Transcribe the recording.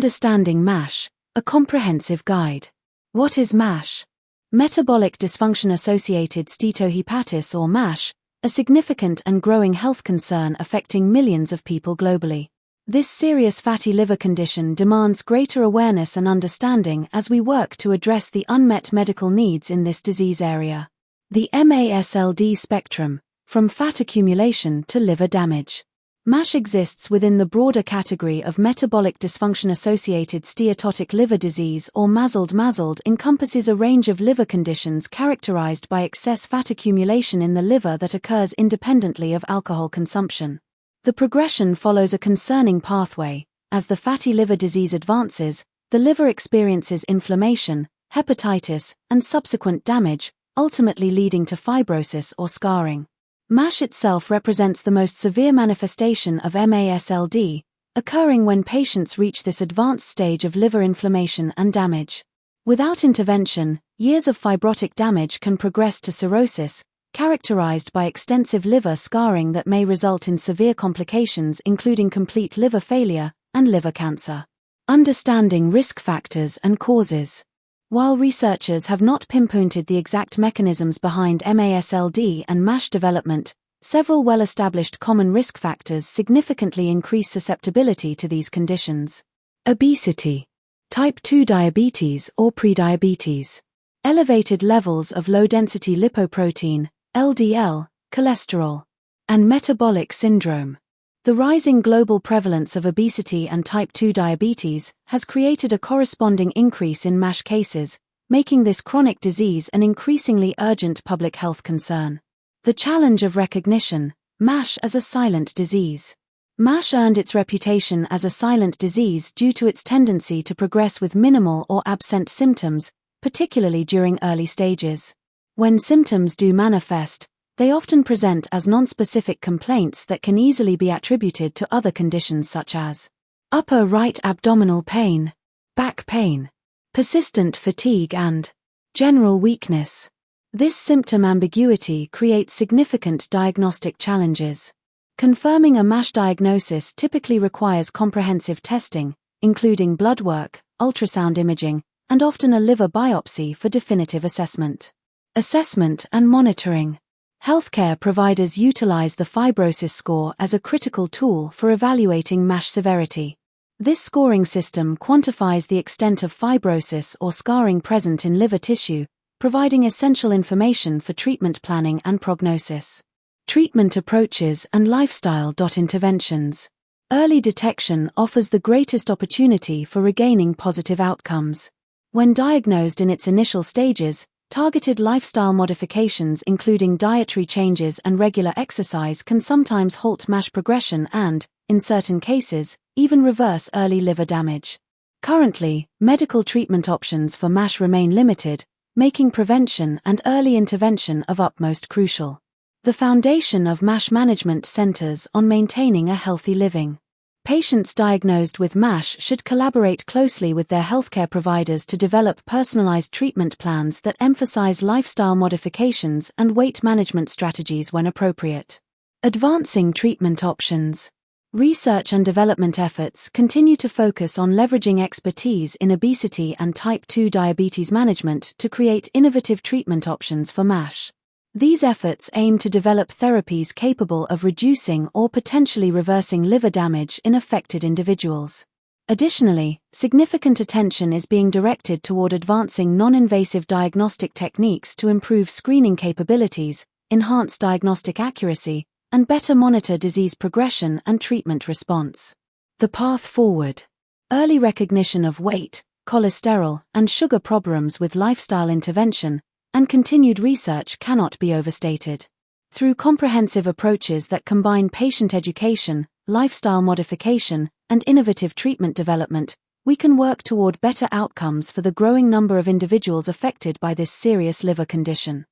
Understanding MASH, a comprehensive guide. What is MASH? Metabolic dysfunction-associated steatohepatitis or MASH, a significant and growing health concern affecting millions of people globally. This serious fatty liver condition demands greater awareness and understanding as we work to address the unmet medical needs in this disease area. The MASLD spectrum, from fat accumulation to liver damage. MASH exists within the broader category of metabolic dysfunction-associated steatotic liver disease or MASLD. MASLD encompasses a range of liver conditions characterized by excess fat accumulation in the liver that occurs independently of alcohol consumption. The progression follows a concerning pathway. As the fatty liver disease advances, the liver experiences inflammation, hepatitis, and subsequent damage, ultimately leading to fibrosis or scarring. MASH itself represents the most severe manifestation of MASLD, occurring when patients reach this advanced stage of liver inflammation and damage. Without intervention, years of fibrotic damage can progress to cirrhosis, characterized by extensive liver scarring that may result in severe complications including complete liver failure and liver cancer. Understanding risk factors and causes. While researchers have not pinpointed the exact mechanisms behind MASLD and MASH development, several well-established common risk factors significantly increase susceptibility to these conditions. Obesity, type 2 diabetes or prediabetes, elevated levels of low-density lipoprotein, LDL, cholesterol, and metabolic syndrome. The rising global prevalence of obesity and type 2 diabetes has created a corresponding increase in MASH cases, making this chronic disease an increasingly urgent public health concern. The challenge of recognition: MASH as a silent disease. MASH earned its reputation as a silent disease due to its tendency to progress with minimal or absent symptoms, particularly during early stages. When symptoms do manifest, they often present as nonspecific complaints that can easily be attributed to other conditions such as upper right abdominal pain, back pain, persistent fatigue and general weakness. This symptom ambiguity creates significant diagnostic challenges. Confirming a MASH diagnosis typically requires comprehensive testing, including blood work, ultrasound imaging, and often a liver biopsy for definitive assessment. Assessment and monitoring. Healthcare providers utilize the fibrosis score as a critical tool for evaluating MASH severity. This scoring system quantifies the extent of fibrosis or scarring present in liver tissue, providing essential information for treatment planning and prognosis. Treatment approaches and lifestyle interventions. Early detection offers the greatest opportunity for regaining positive outcomes. When diagnosed in its initial stages, targeted lifestyle modifications including dietary changes and regular exercise can sometimes halt MASH progression and, in certain cases, even reverse early liver damage. Currently, medical treatment options for MASH remain limited, making prevention and early intervention of utmost crucial. The foundation of MASH management centers on maintaining a healthy living. Patients diagnosed with MASH should collaborate closely with their healthcare providers to develop personalized treatment plans that emphasize lifestyle modifications and weight management strategies when appropriate. Advancing treatment options. Research and development efforts continue to focus on leveraging expertise in obesity and type 2 diabetes management to create innovative treatment options for MASH. These efforts aim to develop therapies capable of reducing or potentially reversing liver damage in affected individuals. Additionally, significant attention is being directed toward advancing non-invasive diagnostic techniques to improve screening capabilities, enhance diagnostic accuracy, and better monitor disease progression and treatment response. The path forward. Early recognition of weight, cholesterol, and sugar problems with lifestyle intervention, and continued research cannot be overstated. Through comprehensive approaches that combine patient education, lifestyle modification, and innovative treatment development, we can work toward better outcomes for the growing number of individuals affected by this serious liver condition.